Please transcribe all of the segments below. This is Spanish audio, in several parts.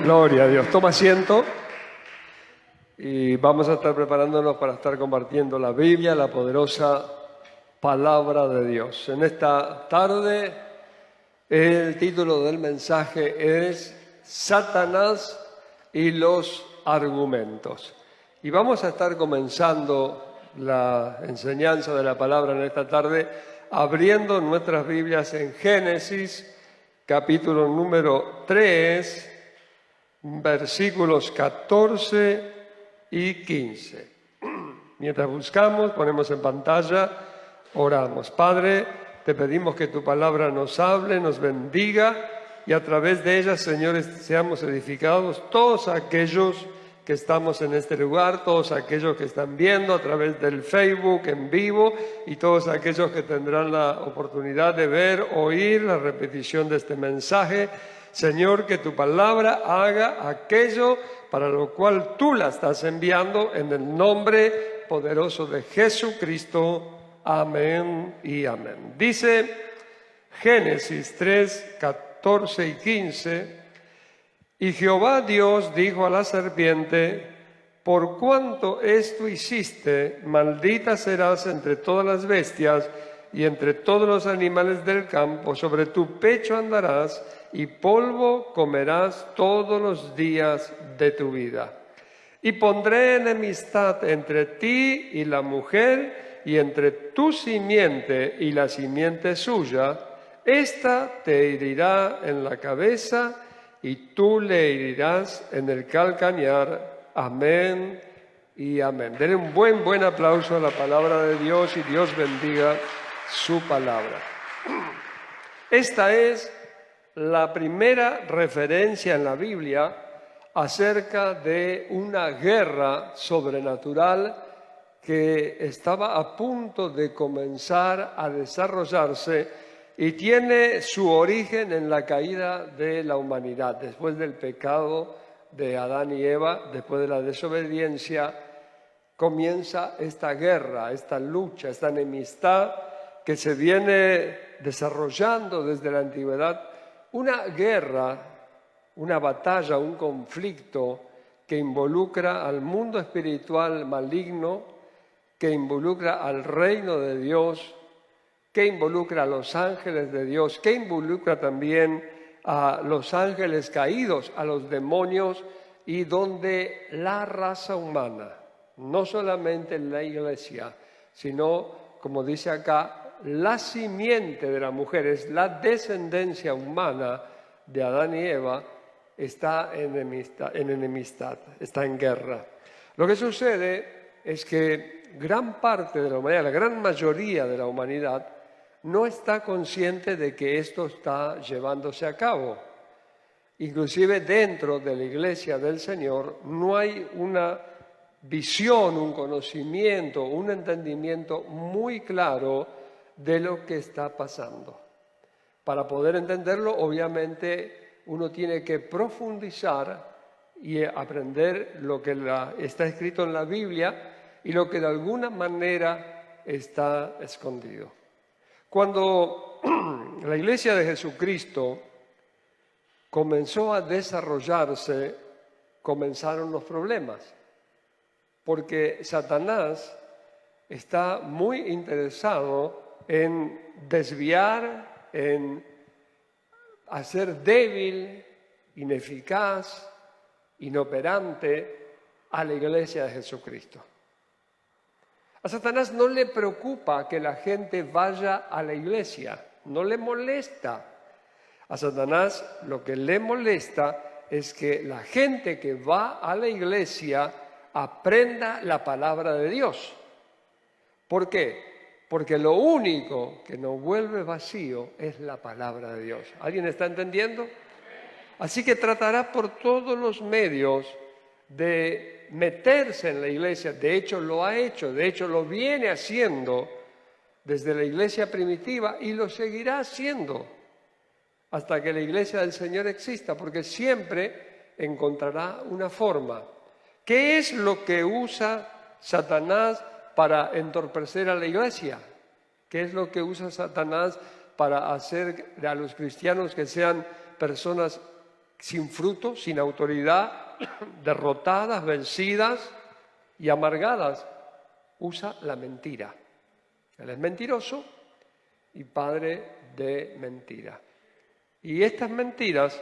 Gloria a Dios. Toma asiento y vamos a estar preparándonos para estar compartiendo la Biblia, la poderosa palabra de Dios. En esta tarde el título del mensaje es Satanás y los argumentos. Y vamos a estar comenzando la enseñanza de la palabra en esta tarde abriendo nuestras Biblias en Génesis, capítulo número 3, versículos 14 y 15. Mientras buscamos, ponemos en pantalla, oramos. Padre, te pedimos que tu palabra nos hable, nos bendiga y a través de ella, Señor, seamos edificados todos aquellos que estamos en este lugar, todos aquellos que están viendo a través del Facebook en vivo y todos aquellos que tendrán la oportunidad de ver, oír la repetición de este mensaje. Señor, que tu palabra haga aquello para lo cual tú la estás enviando en el nombre poderoso de Jesucristo. Amén y amén. Dice Génesis 3, 14 y 15, y Jehová Dios dijo a la serpiente, por cuanto esto hiciste, maldita serás entre todas las bestias y entre todos los animales del campo, sobre tu pecho andarás y polvo comerás todos los días de tu vida. Y pondré enemistad entre ti y la mujer, y entre tu simiente y la simiente suya. Ésta te herirá en la cabeza, y tú le herirás en el calcañar. Amén y amén. Denle un buen aplauso a la palabra de Dios y Dios bendiga su palabra. Esta es la primera referencia en la Biblia acerca de una guerra sobrenatural que estaba a punto de comenzar a desarrollarse y tiene su origen en la caída de la humanidad. Después del pecado de Adán y Eva, después de la desobediencia, comienza esta guerra, esta lucha, esta enemistad que se viene desarrollando desde la antigüedad. Una guerra, una batalla, un conflicto que involucra al mundo espiritual maligno, que involucra al reino de Dios, que involucra a los ángeles de Dios, que involucra también a los ángeles caídos, a los demonios, y donde la raza humana, no solamente la iglesia, sino, como dice acá, la simiente de la mujer, es la descendencia humana de Adán y Eva, está en enemistad, está en guerra. Lo que sucede es que gran parte de la humanidad, la gran mayoría de la humanidad, no está consciente de que esto está llevándose a cabo. Inclusive dentro de la iglesia del Señor no hay una visión, un conocimiento, un entendimiento muy claro de lo que está pasando. Para poder entenderlo, obviamente, uno tiene que profundizar y aprender lo que está escrito en la Biblia y lo que de alguna manera está escondido. Cuando la iglesia de Jesucristo comenzó a desarrollarse, comenzaron los problemas, porque Satanás está muy interesado en desviar, en hacer débil, ineficaz, inoperante a la iglesia de Jesucristo. A Satanás no le preocupa que la gente vaya a la iglesia, no le molesta. A Satanás lo que le molesta es que la gente que va a la iglesia aprenda la palabra de Dios. ¿Por qué? Porque lo único que nos vuelve vacío es la palabra de Dios. ¿Alguien está entendiendo? Así que tratará por todos los medios de meterse en la iglesia. De hecho lo ha hecho, de hecho lo viene haciendo desde la iglesia primitiva y lo seguirá haciendo hasta que la iglesia del Señor exista, porque siempre encontrará una forma. ¿Qué es lo que usa Satanás para entorpecer a la iglesia? ¿Qué es lo que usa Satanás para hacer a los cristianos que sean personas sin fruto, sin autoridad, derrotadas, vencidas y amargadas, usa la mentira. Él es mentiroso y padre de mentira. Y estas mentiras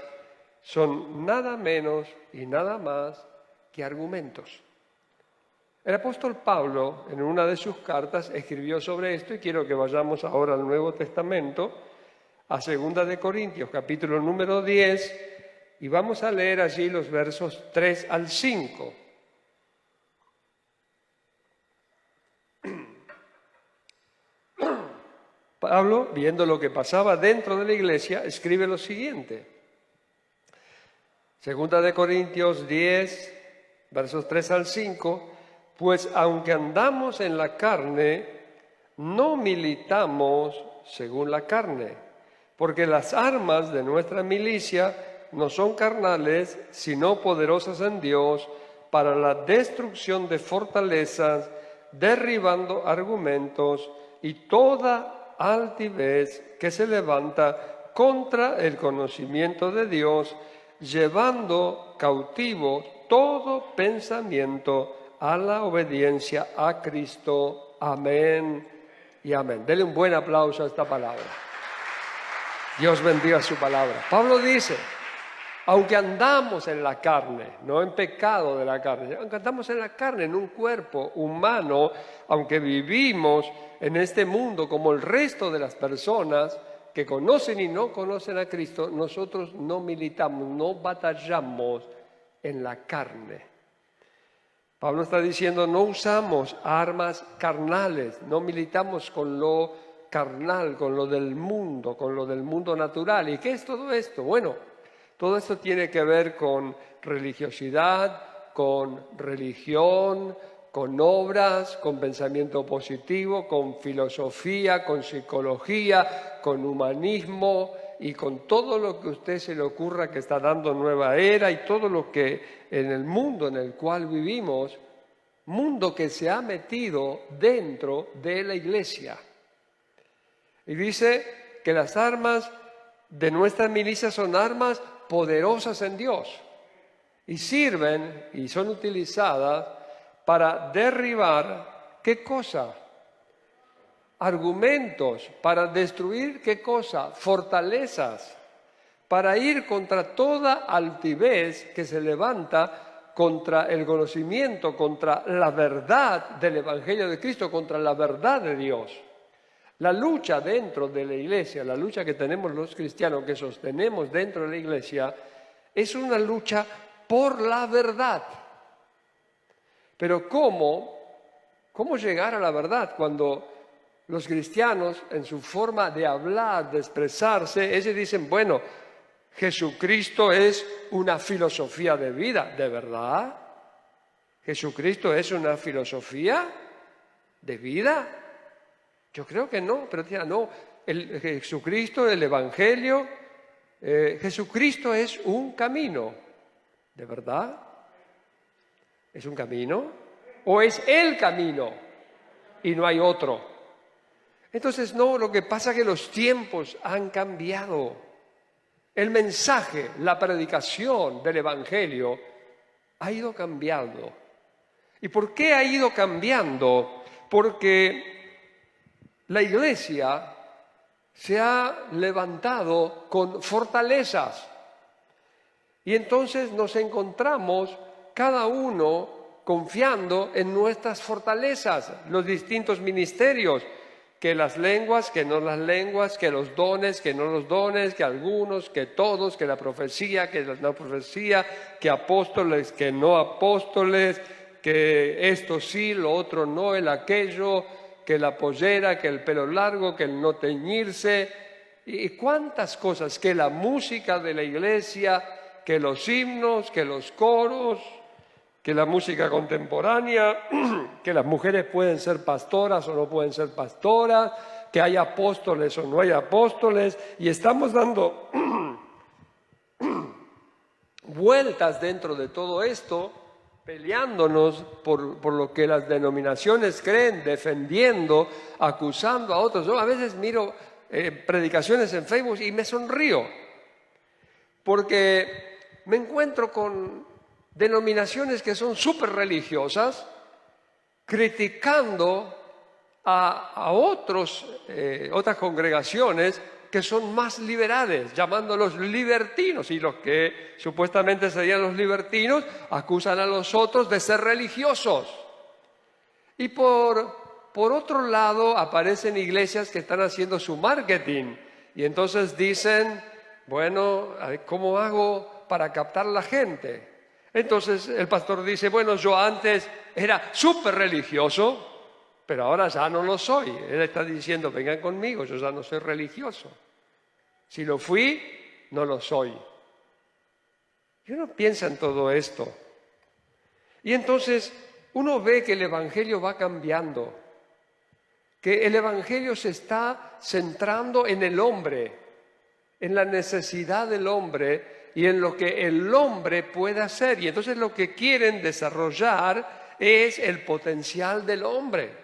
son nada menos y nada más que argumentos. El apóstol Pablo, en una de sus cartas, escribió sobre esto, y quiero que vayamos ahora al Nuevo Testamento, a 2 de Corintios, capítulo número 10, y vamos a leer allí los versos 3 al 5. Pablo, viendo lo que pasaba dentro de la iglesia, escribe lo siguiente. 2 de Corintios 10, versos 3 al 5, pues aunque andamos en la carne, no militamos según la carne, porque las armas de nuestra milicia no son carnales, sino poderosas en Dios para la destrucción de fortalezas, derribando argumentos y toda altivez que se levanta contra el conocimiento de Dios, llevando cautivo todo pensamiento a la obediencia a Cristo. Amén y amén. Dele un buen aplauso a esta palabra. Dios bendiga su palabra. Pablo dice, aunque andamos en la carne, no en pecado de la carne, aunque andamos en la carne, en un cuerpo humano, aunque vivimos en este mundo como el resto de las personas que conocen y no conocen a Cristo, nosotros no militamos, no batallamos en la carne. Pablo está diciendo, no usamos armas carnales, no militamos con lo carnal, con lo del mundo natural. ¿Y qué es todo esto? Bueno, todo esto tiene que ver con religiosidad, con religión, con obras, con pensamiento positivo, con filosofía, con psicología, con humanismo y con todo lo que a usted se le ocurra que está dando nueva era y todo lo que en el mundo en el cual vivimos, mundo que se ha metido dentro de la iglesia. Y dice que las armas de nuestra milicia son armas poderosas en Dios y sirven y son utilizadas para derribar, ¿qué cosa? Argumentos, para destruir, ¿qué cosa? Fortalezas, para ir contra toda altivez que se levanta contra el conocimiento, contra la verdad del Evangelio de Cristo, contra la verdad de Dios. La lucha dentro de la iglesia, la lucha que tenemos los cristianos, que sostenemos dentro de la iglesia, es una lucha por la verdad. Pero ¿cómo llegar a la verdad cuando los cristianos, en su forma de hablar, de expresarse, ellos dicen, bueno, Jesucristo es una filosofía de vida, ¿de verdad? ¿Jesucristo es una filosofía de vida? Yo creo que no, pero no, Jesucristo, el Evangelio, Jesucristo es un camino, ¿de verdad? ¿Es un camino? ¿O es el camino y no hay otro? Entonces no, lo que pasa es que los tiempos han cambiado. El mensaje, la predicación del Evangelio ha ido cambiando. ¿Y por qué ha ido cambiando? Porque la iglesia se ha levantado con fortalezas y entonces nos encontramos cada uno confiando en nuestras fortalezas, los distintos ministerios, que las lenguas, que no las lenguas, que los dones, que no los dones, que algunos, que todos, que la profecía, que la no profecía, que apóstoles, que no apóstoles, que esto sí, lo otro no, el aquello, que la pollera, que el pelo largo, que el no teñirse, y cuántas cosas, que la música de la iglesia, que los himnos, que los coros, que la música contemporánea, que las mujeres pueden ser pastoras o no pueden ser pastoras, que hay apóstoles o no hay apóstoles, y estamos dando vueltas dentro de todo esto, peleándonos por lo que las denominaciones creen, defendiendo, acusando a otros. Yo a veces miro predicaciones en Facebook y me sonrío, porque me encuentro con denominaciones que son súper religiosas, criticando a otras congregaciones que son más liberales, llamándolos libertinos, y los que supuestamente serían los libertinos acusan a los otros de ser religiosos. Y por otro lado aparecen iglesias que están haciendo su marketing y entonces dicen, bueno, ¿cómo hago para captar a la gente? Entonces el pastor dice, bueno, yo antes era súper religioso, pero ahora ya no lo soy. Él está diciendo, vengan conmigo, yo ya no soy religioso. Si lo fui, no lo soy. Y uno piensa en todo esto. Y entonces uno ve que el Evangelio va cambiando, que el Evangelio se está centrando en el hombre, en la necesidad del hombre y en lo que el hombre puede hacer. Y entonces lo que quieren desarrollar es el potencial del hombre.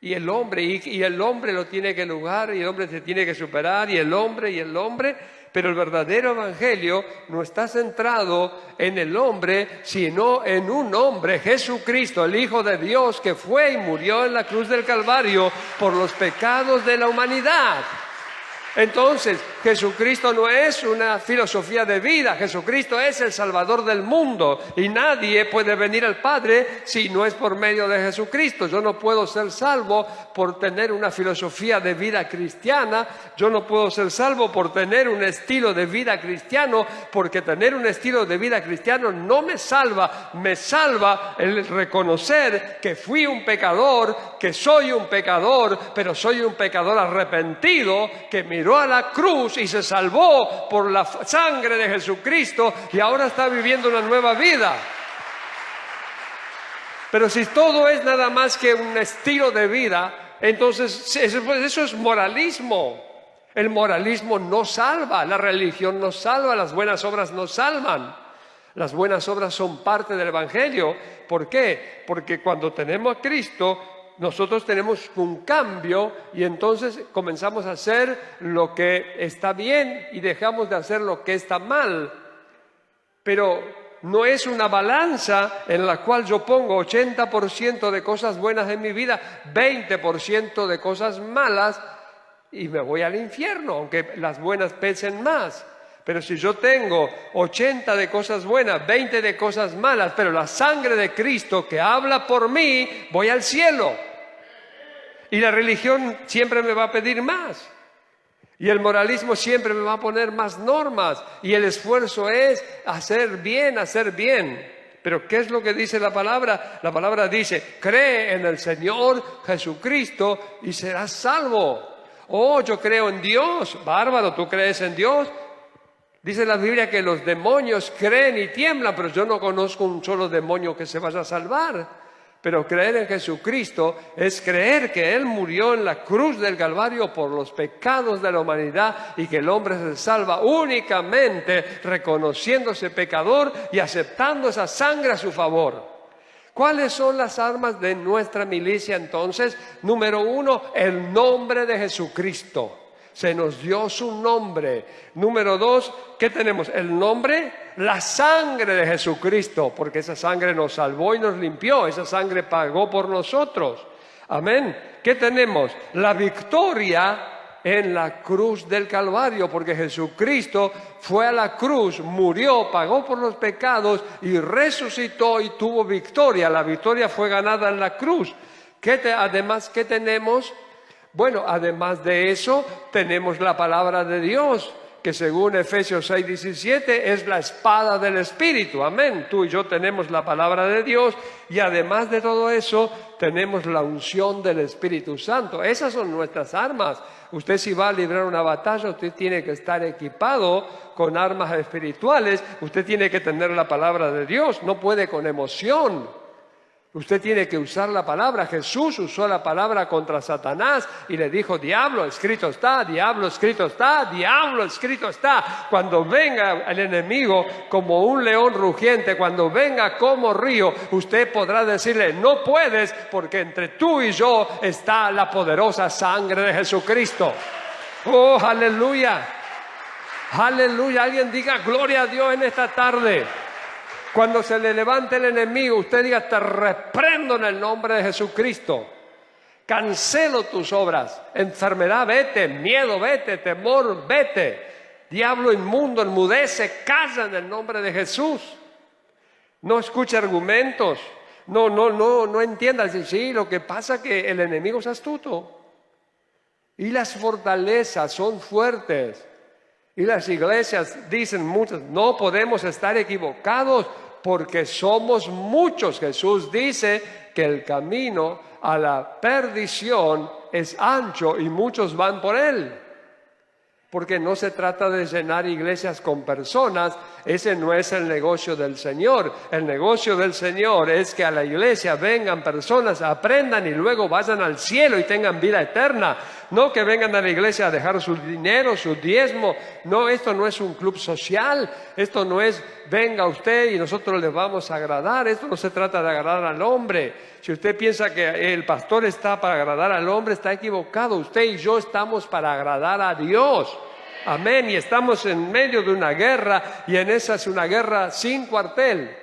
Y el hombre lo tiene que lograr, y el hombre se tiene que superar, y el hombre, pero el verdadero evangelio no está centrado en el hombre, sino en un hombre, Jesucristo, el Hijo de Dios, que fue y murió en la cruz del Calvario por los pecados de la humanidad. Entonces, Jesucristo no es una filosofía de vida, Jesucristo es el Salvador del mundo y nadie puede venir al Padre si no es por medio de Jesucristo. Yo no puedo ser salvo por tener una filosofía de vida cristiana, yo no puedo ser salvo por tener un estilo de vida cristiano, porque tener un estilo de vida cristiano no me salva el reconocer que fui un pecador, que soy un pecador, pero soy un pecador arrepentido, que miró a la cruz y se salvó por la sangre de Jesucristo y ahora está viviendo una nueva vida. Pero si todo es nada más que un estilo de vida, entonces eso es moralismo. El moralismo no salva, la religión no salva, las buenas obras no salvan. Las buenas obras son parte del Evangelio. ¿Por qué? Porque cuando tenemos a Cristo, nosotros tenemos un cambio y entonces comenzamos a hacer lo que está bien y dejamos de hacer lo que está mal. Pero no es una balanza en la cual yo pongo 80% de cosas buenas en mi vida, 20% de cosas malas y me voy al infierno, aunque las buenas pesen más. Pero si yo tengo 80 de cosas buenas, 20 de cosas malas, pero la sangre de Cristo que habla por mí, voy al cielo. Y la religión siempre me va a pedir más. Y el moralismo siempre me va a poner más normas. Y el esfuerzo es hacer bien, hacer bien. Pero ¿qué es lo que dice la palabra? La palabra dice, cree en el Señor Jesucristo y serás salvo. Oh, yo creo en Dios. Bárbaro, ¿tú crees en Dios? Dice la Biblia que los demonios creen y tiemblan, pero yo no conozco un solo demonio que se vaya a salvar. Pero creer en Jesucristo es creer que Él murió en la cruz del Calvario por los pecados de la humanidad y que el hombre se salva únicamente reconociéndose pecador y aceptando esa sangre a su favor. ¿Cuáles son las armas de nuestra milicia entonces? Número 1, el nombre de Jesucristo. Se nos dio su nombre. Número 2, ¿qué tenemos? El nombre, la sangre de Jesucristo, porque esa sangre nos salvó y nos limpió, esa sangre pagó por nosotros. Amén. ¿Qué tenemos? La victoria en la cruz del Calvario, porque Jesucristo fue a la cruz, murió, pagó por los pecados y resucitó y tuvo victoria. La victoria fue ganada en la cruz. Además, ¿qué tenemos? Bueno, además de eso, tenemos la palabra de Dios, que según Efesios 6:17 es la espada del Espíritu. Amén. Tú y yo tenemos la palabra de Dios y además de todo eso, tenemos la unción del Espíritu Santo. Esas son nuestras armas. Usted si va a librar una batalla, usted tiene que estar equipado con armas espirituales. Usted tiene que tener la palabra de Dios, no puede con emoción. Usted tiene que usar la palabra. Jesús usó la palabra contra Satanás y le dijo, diablo, escrito está, diablo, escrito está, diablo, escrito está. Cuando venga el enemigo como un león rugiente, cuando venga como río, usted podrá decirle, no puedes, porque entre tú y yo está la poderosa sangre de Jesucristo. ¡Oh, aleluya! Aleluya, alguien diga gloria a Dios en esta tarde. Cuando se le levante el enemigo, usted diga, te reprendo en el nombre de Jesucristo. Cancelo tus obras. Enfermedad, vete. Miedo, vete. Temor, vete. Diablo inmundo, enmudece, calla en el nombre de Jesús. No escuche argumentos. No entienda. Sí, lo que pasa es que el enemigo es astuto. Y las fortalezas son fuertes. Y las iglesias dicen muchas, no podemos estar equivocados porque somos muchos. Jesús dice que el camino a la perdición es ancho y muchos van por él. Porque no se trata de llenar iglesias con personas, ese no es el negocio del Señor. El negocio del Señor es que a la iglesia vengan personas, aprendan y luego vayan al cielo y tengan vida eterna. No que vengan a la iglesia a dejar su dinero, su diezmo. No, esto no es un club social. Esto no es, venga usted y nosotros le vamos a agradar. Esto no se trata de agradar al hombre. Si usted piensa que el pastor está para agradar al hombre, está equivocado. Usted y yo estamos para agradar a Dios. Amén. Y estamos en medio de una guerra, y en esa es una guerra sin cuartel.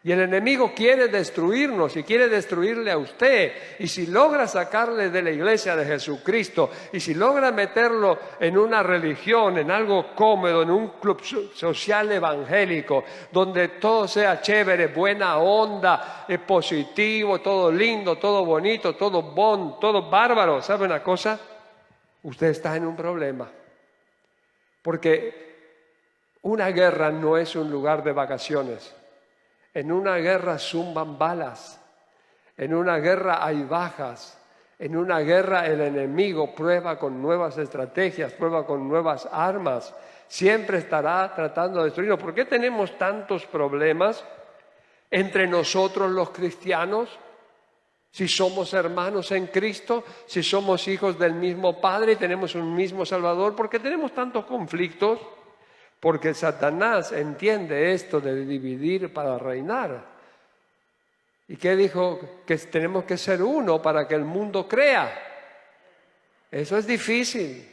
Y el enemigo quiere destruirnos y quiere destruirle a usted. Y si logra sacarle de la iglesia de Jesucristo, y si logra meterlo en una religión, en algo cómodo, en un club social evangélico, donde todo sea chévere, buena onda, positivo, todo lindo, todo bonito, todo bárbaro, ¿sabe una cosa? Usted está en un problema. Porque una guerra no es un lugar de vacaciones. En una guerra zumban balas. En una guerra hay bajas. En una guerra el enemigo prueba con nuevas estrategias, prueba con nuevas armas. Siempre estará tratando de destruirnos. ¿Por qué tenemos tantos problemas entre nosotros los cristianos? Si somos hermanos en Cristo, si somos hijos del mismo Padre y tenemos un mismo Salvador, ¿por qué tenemos tantos conflictos? Porque Satanás entiende esto de dividir para reinar. ¿Y qué dijo? Que tenemos que ser uno para que el mundo crea. Eso es difícil,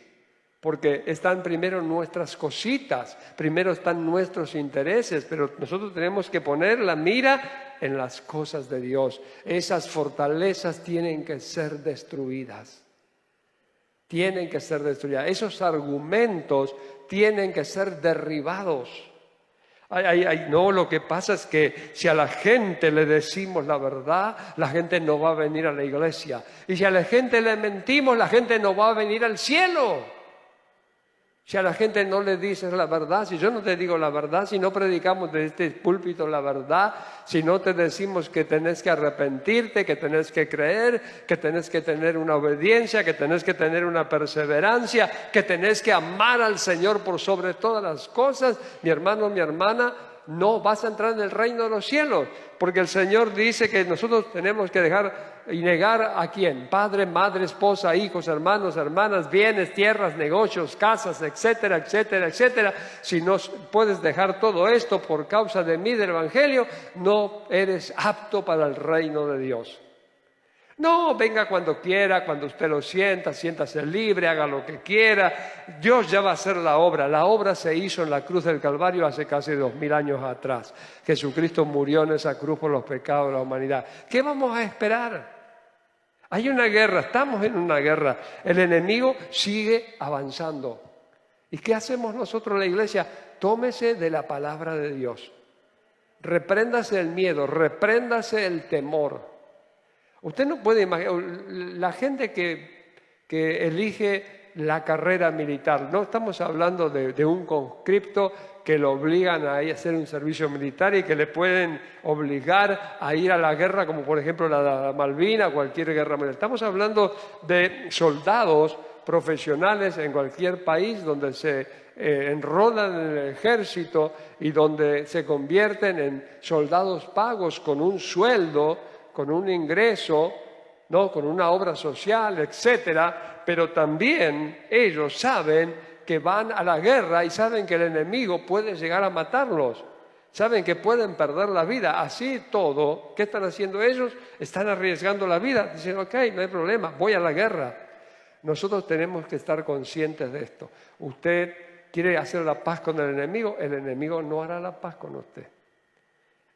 porque están primero nuestras cositas, primero están nuestros intereses, pero nosotros tenemos que poner la mira en las cosas de Dios. Esas fortalezas tienen que ser destruidas. Tienen que ser destruidas. Esos argumentos tienen que ser derribados. No, lo que pasa es que si a la gente le decimos la verdad, la gente no va a venir a la iglesia. Y si a la gente le mentimos, la gente no va a venir al cielo. Si a la gente no le dices la verdad, si yo no te digo la verdad, si no predicamos de este púlpito la verdad, si no te decimos que tenés que arrepentirte, que tenés que creer, que tenés que tener una obediencia, que tenés que tener una perseverancia, que tenés que amar al Señor por sobre todas las cosas, mi hermano, mi hermana, no vas a entrar en el reino de los cielos, porque el Señor dice que nosotros tenemos que dejar y negar a quién, padre, madre, esposa, hijos, hermanos, hermanas, bienes, tierras, negocios, casas, etcétera, etcétera, etcétera. Si no puedes dejar todo esto por causa de mí, del Evangelio, no eres apto para el reino de Dios. No, venga cuando quiera, cuando usted lo sienta, siéntase libre, haga lo que quiera. Dios ya va a hacer la obra. La obra se hizo en la cruz del Calvario hace casi 2000 años atrás. Jesucristo murió en esa cruz por los pecados de la humanidad. ¿Qué vamos a esperar? Hay una guerra, estamos en una guerra. El enemigo sigue avanzando. ¿Y qué hacemos nosotros en la iglesia? Tómese de la palabra de Dios. Repréndase el miedo, repréndase el temor. Usted no puede imaginar, la gente que elige la carrera militar, no estamos hablando de un conscripto que lo obligan a hacer un servicio militar y que le pueden obligar a ir a la guerra, como por ejemplo la Malvinas, cualquier guerra militar. Estamos hablando de soldados profesionales en cualquier país donde se enrolan en el ejército y donde se convierten en soldados pagos con un sueldo, con un ingreso, ¿no? Con una obra social, etcétera, pero también ellos saben que van a la guerra y saben que el enemigo puede llegar a matarlos. Saben que pueden perder la vida. Así todo, ¿qué están haciendo ellos? Están arriesgando la vida. Dicen, ok, no hay problema, voy a la guerra. Nosotros tenemos que estar conscientes de esto. Usted quiere hacer la paz con el enemigo no hará la paz con usted.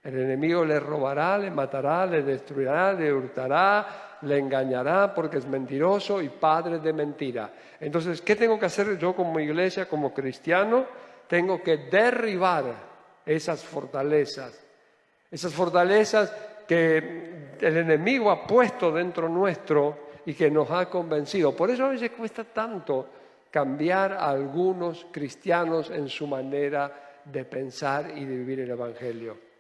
El enemigo le robará, le matará, le destruirá, le hurtará, le engañará porque es mentiroso y padre de mentira. Entonces, ¿qué tengo que hacer yo como iglesia, como cristiano? Tengo que derribar esas fortalezas que el enemigo ha puesto dentro nuestro y que nos ha convencido. Por eso a veces cuesta tanto cambiar a algunos cristianos en su manera de pensar y de vivir el Evangelio.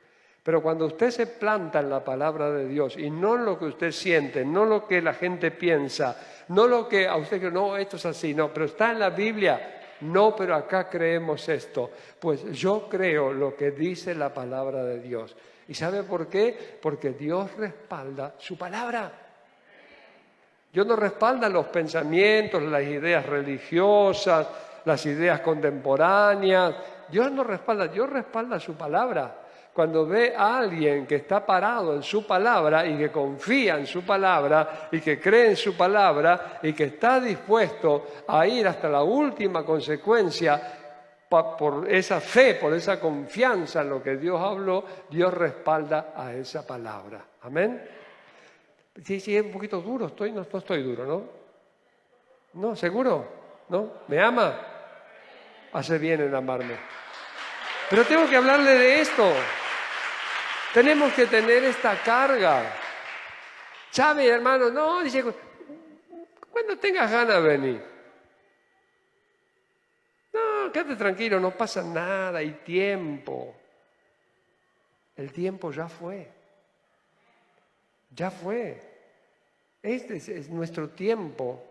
Pero cuando usted se planta en la palabra de Dios y no en lo que usted siente, no lo que la gente piensa, no lo que a usted cree, no, esto es así, no, pero está en la Biblia, no, pero acá creemos esto. Pues yo creo lo que dice la palabra de Dios. ¿Y sabe por qué? Porque Dios respalda su palabra. Dios no respalda los pensamientos, las ideas religiosas, las ideas contemporáneas. Dios no respalda, Dios respalda su palabra. Cuando ve a alguien que está parado en su palabra y que confía en su palabra y que cree en su palabra y que está dispuesto a ir hasta la última consecuencia por esa fe, por esa confianza en lo que Dios habló, Dios respalda a esa palabra. ¿Amén? Sí, es un poquito duro, no estoy duro, ¿no? ¿No? ¿Seguro? ¿No? ¿Me ama? Hace bien en amarme. Pero tengo que hablarle de esto. Tenemos que tener esta carga. ¿Sabe, hermano? No, dice, cuando tengas ganas, vení. No, quédate tranquilo, no pasa nada, hay tiempo. El tiempo ya fue. Ya fue. Este es nuestro tiempo.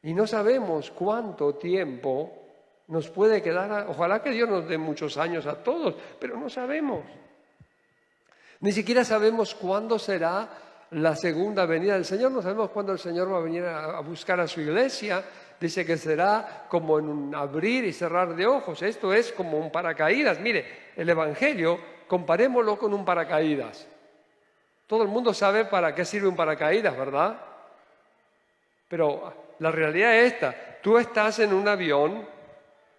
Y no sabemos cuánto tiempo nos puede quedar. Ojalá que Dios nos dé muchos años a todos, pero no sabemos. Ni siquiera sabemos cuándo será la segunda venida del Señor. No sabemos cuándo el Señor va a venir a buscar a su iglesia. Dice que será como en un abrir y cerrar de ojos. Esto es como un paracaídas. Mire, el Evangelio, comparémoslo con un paracaídas. Todo el mundo sabe para qué sirve un paracaídas, ¿verdad? Pero la realidad es esta. Tú estás en un avión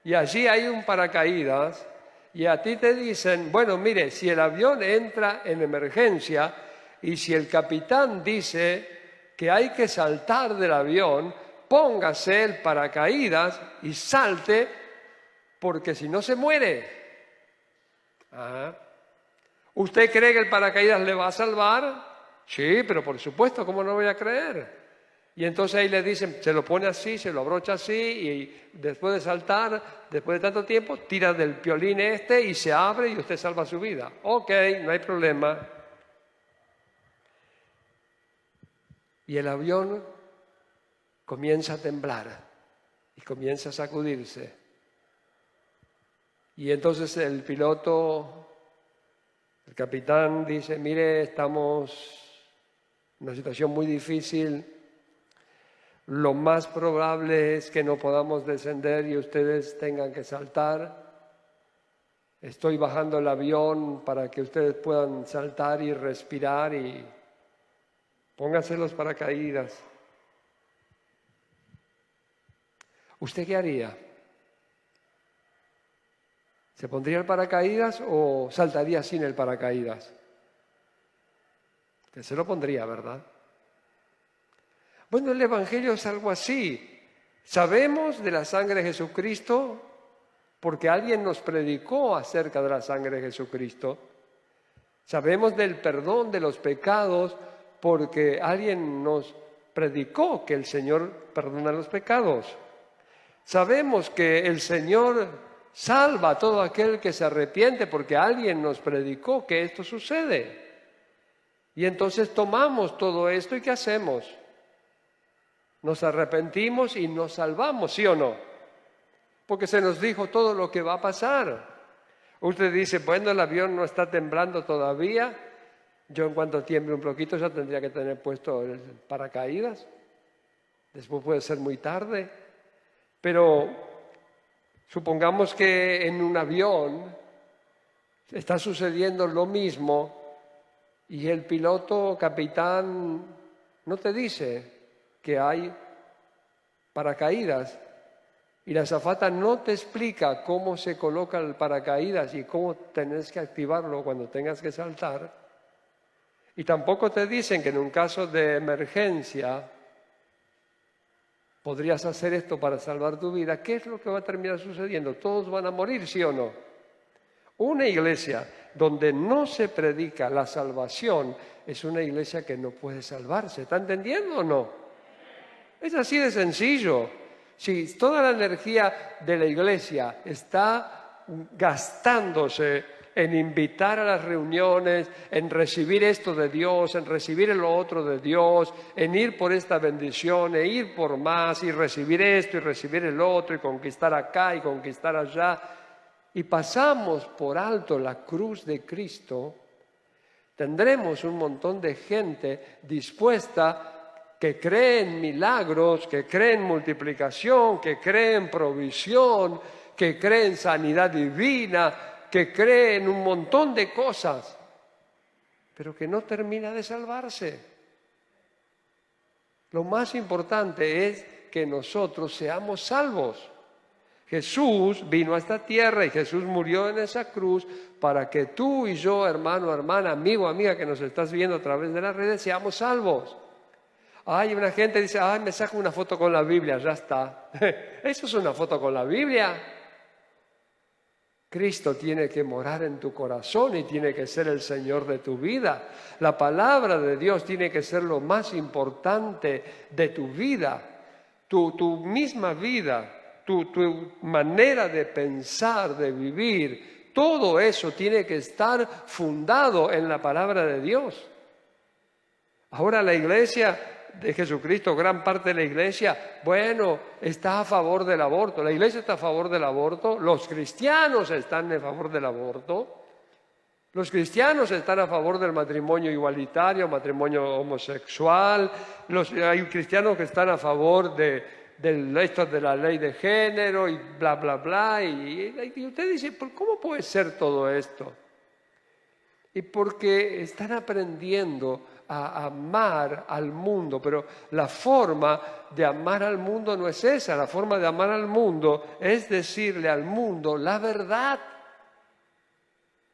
y allí hay un paracaídas y a ti te dicen, bueno, mire, si el avión entra en emergencia y si el capitán dice que hay que saltar del avión, póngase el paracaídas y salte porque si no se muere. ¿Usted cree que el paracaídas le va a salvar? Sí, pero por supuesto, ¿cómo no voy a creer? Y entonces ahí le dicen, se lo pone así, se lo abrocha así y después de saltar, después de tanto tiempo, tira del piolín y se abre y usted salva su vida. Ok, no hay problema. Y el avión comienza a temblar y comienza a sacudirse. Y entonces el piloto, el capitán dice, mire, estamos en una situación muy difícil. Lo más probable es que no podamos descender y ustedes tengan que saltar. Estoy bajando el avión para que ustedes puedan saltar y respirar y pónganse los paracaídas. ¿Usted qué haría? ¿Se pondría el paracaídas o saltaría sin el paracaídas? Usted se lo pondría, ¿verdad? Bueno, el Evangelio es algo así. Sabemos de la sangre de Jesucristo porque alguien nos predicó acerca de la sangre de Jesucristo. Sabemos del perdón de los pecados porque alguien nos predicó que el Señor perdona los pecados. Sabemos que el Señor salva a todo aquel que se arrepiente porque alguien nos predicó que esto sucede. Y entonces tomamos todo esto y ¿qué hacemos? Nos arrepentimos y nos salvamos, ¿sí o no? Porque se nos dijo todo lo que va a pasar. Usted dice, bueno, el avión no está temblando todavía. Yo en cuanto tiemble un poquito ya tendría que tener puesto el paracaídas. Después puede ser muy tarde. Pero supongamos que en un avión está sucediendo lo mismo y el piloto, capitán, no te dice que hay paracaídas Y la azafata no te explica cómo se coloca el paracaídas y cómo tenés que activarlo cuando tengas que saltar. Y tampoco te dicen que en un caso de emergencia podrías hacer esto para salvar tu vida. ¿Qué es lo que va a terminar sucediendo? Todos van a morir, ¿sí o no? Una iglesia donde no se predica la salvación es una iglesia que no puede salvarse. ¿Está entendiendo o no? Es así de sencillo. Si toda la energía de la iglesia está gastándose en invitar a las reuniones, en recibir esto de Dios, en recibir lo otro de Dios, en ir por esta bendición, e ir por más, y recibir esto y recibir el otro, y conquistar acá y conquistar allá, y pasamos por alto la cruz de Cristo, tendremos un montón de gente dispuesta que cree en milagros, que cree en multiplicación, que cree en provisión, que cree en sanidad divina, que cree en un montón de cosas, pero que no termina de salvarse. Lo más importante es que nosotros seamos salvos. Jesús vino a esta tierra y Jesús murió en esa cruz para que tú y yo, hermano, hermana, amigo, amiga, que nos estás viendo a través de las redes, seamos salvos. Hay una gente que dice, me saco una foto con la Biblia, ya está. ¿Eso es una foto con la Biblia? Cristo tiene que morar en tu corazón y tiene que ser el Señor de tu vida. La palabra de Dios tiene que ser lo más importante de tu vida. Tu misma vida, tu manera de pensar, de vivir, todo eso tiene que estar fundado en la palabra de Dios. Ahora la iglesia de Jesucristo, gran parte de la iglesia, está a favor del aborto. La iglesia está a favor del aborto, los cristianos están a favor del aborto, los cristianos están a favor del matrimonio igualitario, matrimonio homosexual, hay cristianos que están a favor de la ley de género y bla, bla, bla. Y usted dice, ¿cómo puede ser todo esto? Y porque están aprendiendo a amar al mundo, pero la forma de amar al mundo no es esa. La forma de amar al mundo es decirle al mundo la verdad.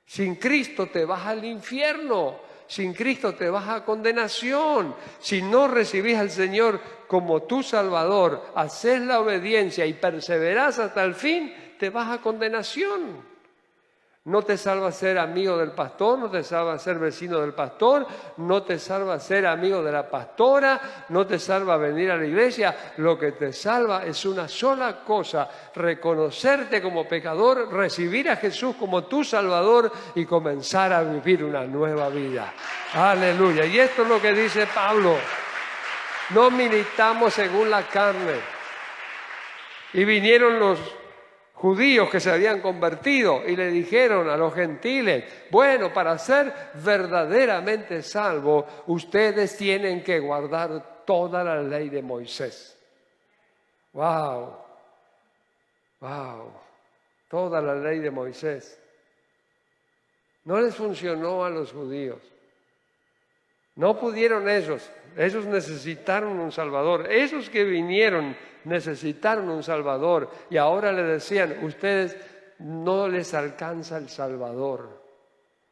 Sin Cristo te vas al infierno, sin Cristo te vas a condenación. Si no recibís al Señor como tu Salvador, haces la obediencia y perseverás hasta el fin, te vas a condenación. No te salva ser amigo del pastor, no te salva ser vecino del pastor, no te salva ser amigo de la pastora, no te salva venir a la iglesia. Lo que te salva es una sola cosa: reconocerte como pecador, recibir a Jesús como tu Salvador y comenzar a vivir una nueva vida. Aleluya. Y esto es lo que dice Pablo. No militamos según la carne. Y vinieron los judíos que se habían convertido y le dijeron a los gentiles, para ser verdaderamente salvos, ustedes tienen que guardar toda la ley de Moisés. ¡Wow! Toda la ley de Moisés. No les funcionó a los judíos. No pudieron ellos necesitaron un Salvador. Esos que vinieron necesitaron un Salvador y ahora le decían, ustedes no les alcanza el Salvador,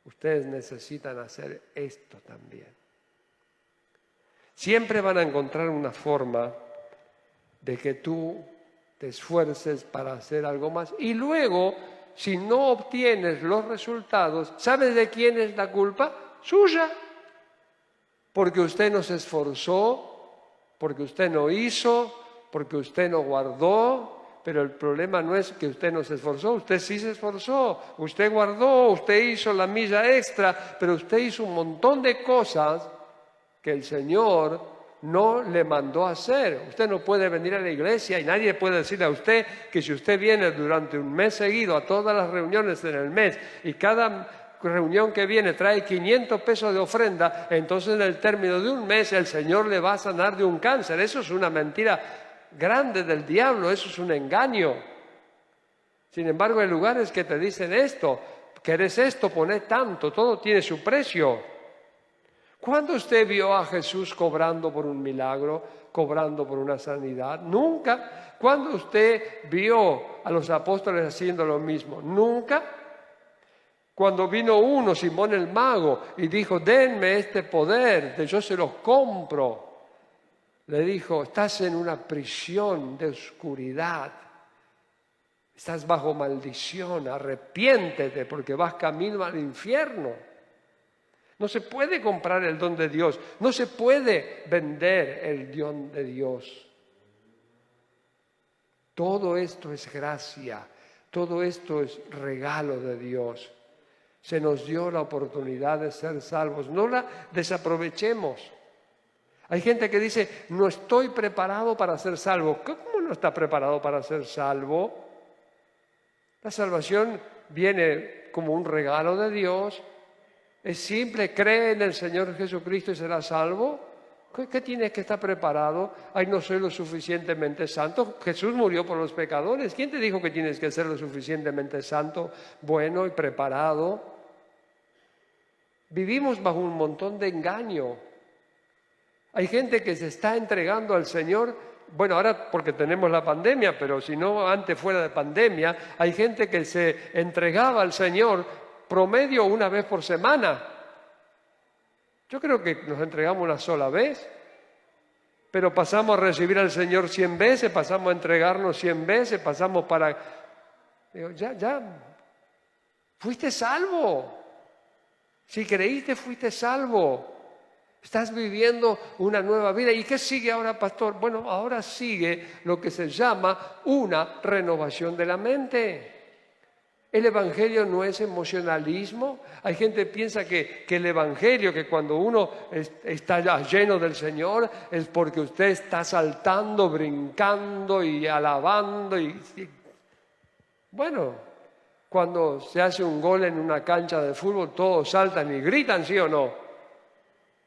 ustedes necesitan hacer esto también. Siempre van a encontrar una forma de que tú te esfuerces para hacer algo más y luego, si no obtienes los resultados, ¿sabes de quién es la culpa? Suya. Porque usted no se esforzó, porque usted no hizo, porque usted no guardó. Pero el problema no es que usted no se esforzó, usted sí se esforzó, usted guardó, usted hizo la milla extra, pero usted hizo un montón de cosas que el Señor no le mandó a hacer. Usted no puede venir a la iglesia y nadie puede decirle a usted que si usted viene durante un mes seguido a todas las reuniones en el mes y cada reunión que viene trae 500 pesos de ofrenda, entonces en el término de un mes el Señor le va a sanar de un cáncer. Eso es una mentira grande del diablo, eso es un engaño. Sin embargo, hay lugares que te dicen esto, querés esto, poné tanto, todo tiene su precio. ¿Cuándo usted vio a Jesús cobrando por un milagro? cobrando por una sanidad. Nunca. ¿Cuándo usted vio a los apóstoles haciendo lo mismo? Nunca. Cuando vino uno, Simón el Mago, y dijo, denme este poder, que yo se los compro. Le dijo, estás en una prisión de oscuridad. Estás bajo maldición, arrepiéntete porque vas camino al infierno. No se puede comprar el don de Dios, no se puede vender el don de Dios. Todo esto es gracia, todo esto es regalo de Dios. Se nos dio la oportunidad de ser salvos, no la desaprovechemos. Hay gente que dice, no estoy preparado para ser salvo. ¿Cómo no está preparado para ser salvo? La salvación viene como un regalo de Dios. Es simple, cree en el Señor Jesucristo y será salvo. ¿Qué tienes que estar preparado? Ay, no soy lo suficientemente santo. Jesús murió por los pecadores. ¿Quién te dijo que tienes que ser lo suficientemente santo, bueno y preparado? Vivimos bajo un montón de engaño. Hay gente que se está entregando al Señor, bueno, ahora porque tenemos la pandemia, pero si no, antes fuera de pandemia, hay gente que se entregaba al Señor promedio una vez por semana. Yo creo que nos entregamos una sola vez, pero pasamos a recibir al Señor 100 veces, pasamos a entregarnos 100 veces, pasamos para... Digo, ya, fuiste salvo. Si creíste, fuiste salvo. Estás viviendo una nueva vida. ¿Y qué sigue ahora, pastor? Bueno, ahora sigue lo que se llama una renovación de la mente. El Evangelio no es emocionalismo. Hay gente que piensa que el Evangelio, que cuando uno está ya lleno del Señor, es porque usted está saltando, brincando y alabando. Bueno, cuando se hace un gol en una cancha de fútbol, todos saltan y gritan, ¿sí o no?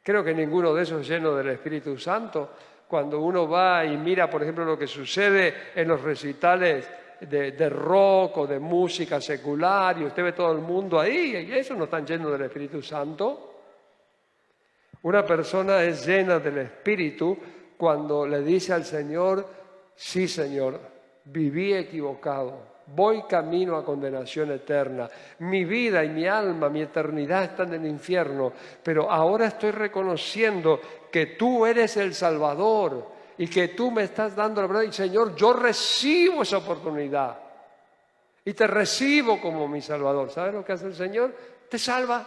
Creo que ninguno de esos es lleno del Espíritu Santo. Cuando uno va y mira, por ejemplo, lo que sucede en los recitales de rock o de música secular, y usted ve todo el mundo ahí, y eso no están llenos del Espíritu Santo. Una persona es llena del Espíritu cuando le dice al Señor, sí, Señor, viví equivocado. Voy camino a condenación eterna. Mi vida y mi alma, mi eternidad están en el infierno, pero ahora estoy reconociendo que tú eres el Salvador y que tú me estás dando la verdad. Y Señor, yo recibo esa oportunidad y te recibo como mi Salvador. ¿Sabes lo que hace el Señor? Te salva.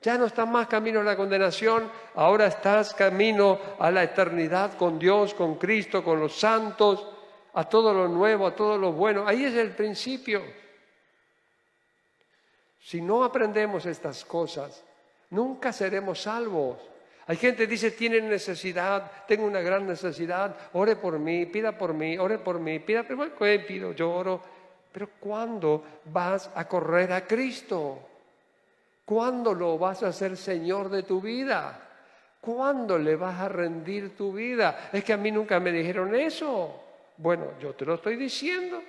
Ya no estás más camino a la condenación, ahora estás camino a la eternidad con Dios, con Cristo, con los santos, a todo lo nuevo, a todo lo bueno. Ahí es el principio. Si no aprendemos estas cosas, nunca seremos salvos. Hay gente que dice, tiene necesidad, tengo una gran necesidad, ore por mí, pida por mí, ore por mí, pida por mí, pido, yo oro. Pero ¿cuándo vas a correr a Cristo? ¿Cuándo lo vas a hacer Señor de tu vida? ¿Cuándo le vas a rendir tu vida? Es que a mí nunca me dijeron eso. Bueno, yo te lo estoy diciendo.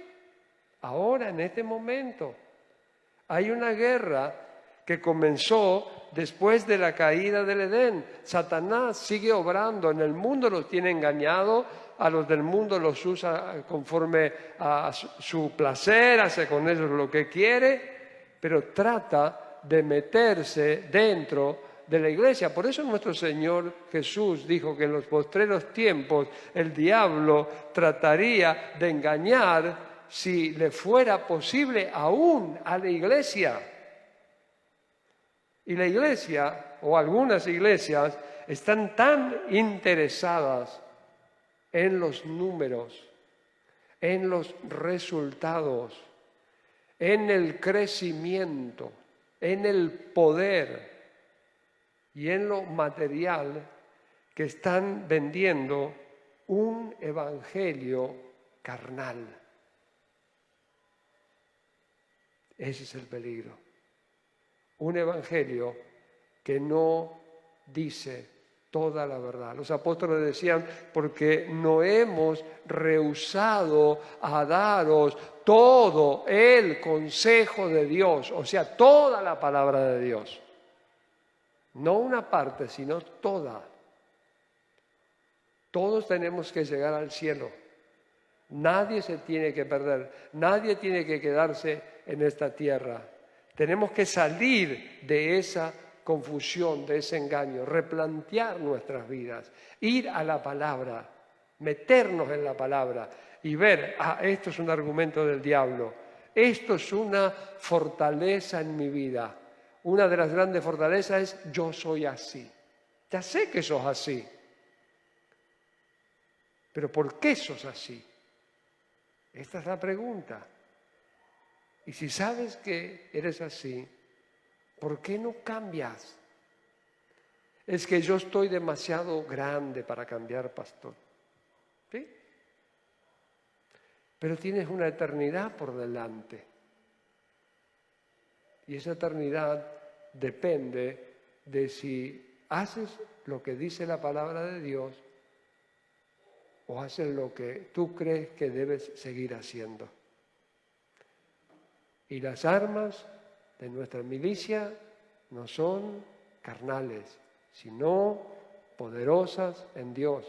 Ahora, en este momento, hay una guerra que comenzó después de la caída del Edén. Satanás sigue obrando. En el mundo los tiene engañados. A los del mundo los usa conforme a su placer, hace con ellos lo que quiere, pero trata de meterse dentro de la iglesia. Por eso nuestro Señor Jesús dijo que en los postreros tiempos el diablo trataría de engañar, si le fuera posible, aún a la iglesia. Y la iglesia, o algunas iglesias, están tan interesadas en los números, en los resultados, en el crecimiento, en el poder y en lo material, que están vendiendo un evangelio carnal. Ese es el peligro. Un evangelio que no dice toda la verdad. Los apóstoles decían, porque no hemos rehusado a daros todo el consejo de Dios, o sea, toda la palabra de Dios. No una parte, sino toda. Todos tenemos que llegar al cielo. Nadie se tiene que perder, nadie tiene que quedarse en esta tierra. Tenemos que salir de esa confusión, de ese engaño, replantear nuestras vidas, ir a la palabra, meternos en la palabra y ver, esto es un argumento del diablo, esto es una fortaleza en mi vida. Una de las grandes fortalezas es yo soy así. Ya sé que sos así, pero ¿por qué sos así? Esta es la pregunta. Y si sabes que eres así, ¿por qué no cambias? Es que yo estoy demasiado grande para cambiar, pastor. ¿Sí? Pero tienes una eternidad por delante. Y esa eternidad depende de si haces lo que dice la palabra de Dios o haces lo que tú crees que debes seguir haciendo. Y las armas de nuestra milicia no son carnales, sino poderosas en Dios,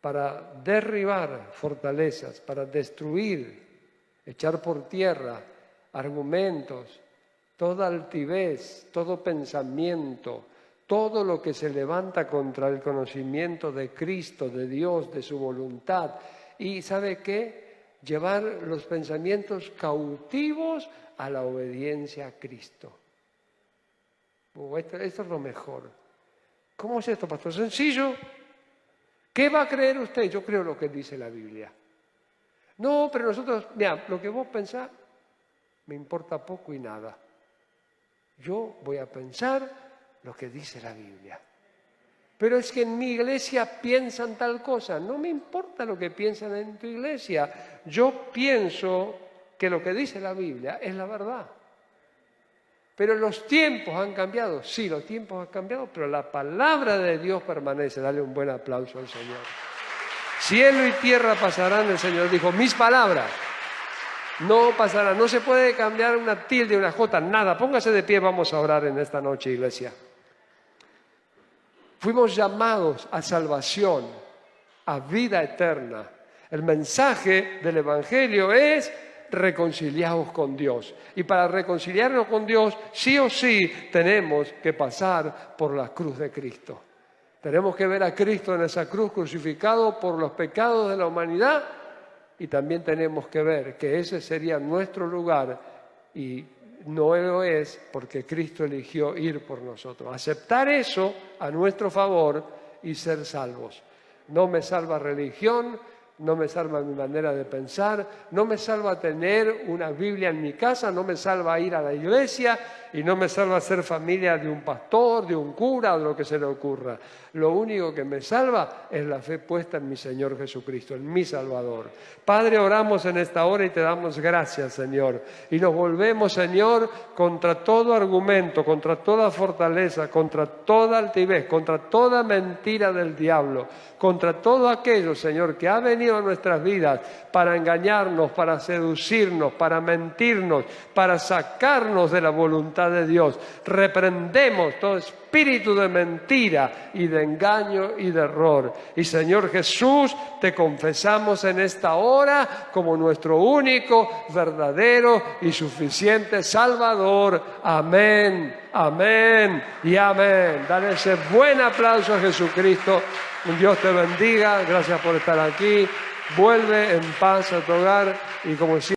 para derribar fortalezas, para destruir, echar por tierra argumentos, toda altivez, todo pensamiento, todo lo que se levanta contra el conocimiento de Cristo, de Dios, de su voluntad. Y ¿sabe qué? Llevar los pensamientos cautivos a la obediencia a Cristo. Esto es lo mejor. ¿Cómo es esto, pastor? Sencillo. ¿Qué va a creer usted? Yo creo lo que dice la Biblia. No, pero nosotros, mira, lo que vos pensás me importa poco y nada. Yo voy a pensar lo que dice la Biblia. Pero es que en mi iglesia piensan tal cosa. No me importa lo que piensan en tu iglesia. Yo pienso que lo que dice la Biblia es la verdad. Pero los tiempos han cambiado. Sí, los tiempos han cambiado, pero la palabra de Dios permanece. Dale un buen aplauso al Señor. Cielo y tierra pasarán, el Señor dijo, mis palabras no pasarán. No se puede cambiar una tilde, una jota, nada. Póngase de pie, vamos a orar en esta noche, iglesia. Fuimos llamados a salvación, a vida eterna. El mensaje del Evangelio es reconciliados con Dios. Y para reconciliarnos con Dios, sí o sí, tenemos que pasar por la cruz de Cristo. Tenemos que ver a Cristo en esa cruz crucificado por los pecados de la humanidad y también tenemos que ver que ese sería nuestro lugar y no lo es porque Cristo eligió ir por nosotros. Aceptar eso a nuestro favor y ser salvos. No me salva religión, no me salva mi manera de pensar, no me salva tener una Biblia en mi casa, no me salva ir a la iglesia y no me salva ser familia de un pastor, de un cura o de lo que se le ocurra. Lo único que me salva es la fe puesta en mi Señor Jesucristo, en mi Salvador. Padre, oramos en esta hora y te damos gracias, Señor. Y nos volvemos, Señor, contra todo argumento, contra toda fortaleza, contra toda altivez, contra toda mentira del diablo, contra todo aquello, Señor, que ha venido a nuestras vidas para engañarnos, para seducirnos, para mentirnos, para sacarnos de la voluntad de Dios. Reprendemos todo espíritu de mentira y de engaño y de error. Y Señor Jesús, te confesamos en esta hora como nuestro único, verdadero y suficiente Salvador. Amén, amén y amén. Dale ese buen aplauso a Jesucristo. Dios te bendiga. Gracias por estar aquí. Vuelve en paz a tu hogar y como siempre.